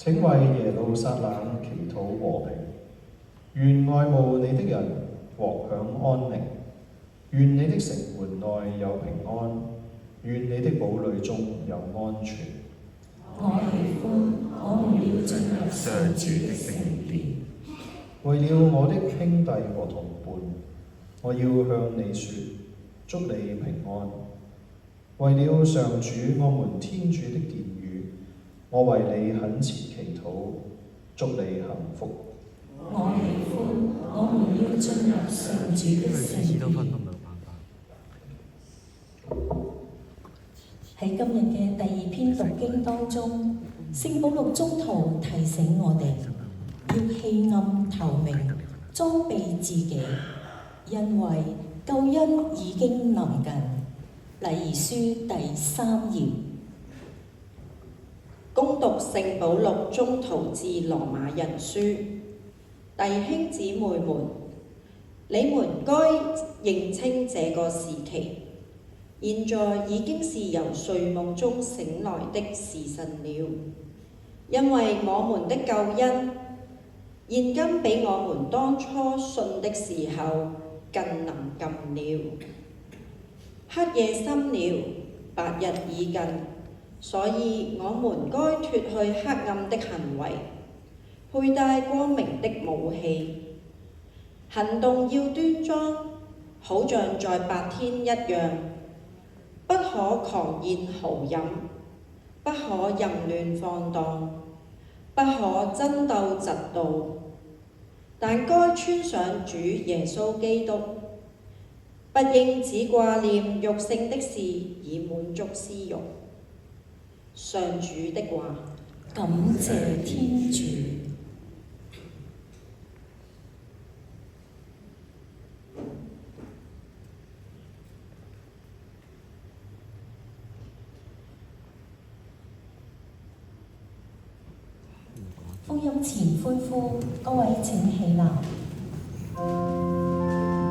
請為耶路撒冷祈禱和平，願愛慕你的人獲享安寧，願你的城門內有平安，願你的堡壘中有安全。我喜歡我們要進入上主的聖殿。為了我的兄弟和同伴，我要向你說，祝你平安。為了上主我們天主的殿宇，我為你懇切祈禱，祝你幸福。我喜歡我們要進入上主的聖殿。喺今日嘅第二篇讀經當中，聖保祿宗徒提醒我哋要棄暗投明，裝備自己，因為救恩已經臨近。禮儀書第3頁。恭讀聖保祿宗徒致羅馬人書，弟兄姊妹們，你們該認清這個時期，現在已經是由睡夢中醒來的時辰了，因為我們的救恩現今比我們當初信的時候更臨近了。黑夜深了，白日已近，所以我們該脫去黑暗的行為，佩戴光明的武器，行動要端莊，好像在白天一樣，不可狂宴豪飲，不可淫亂放蕩，不可爭鬥嫉妒，但該穿上主耶穌基督，不應只掛念肉性的事以滿足私慾。上主的話。感謝天主。福音前歡呼，各位請起立。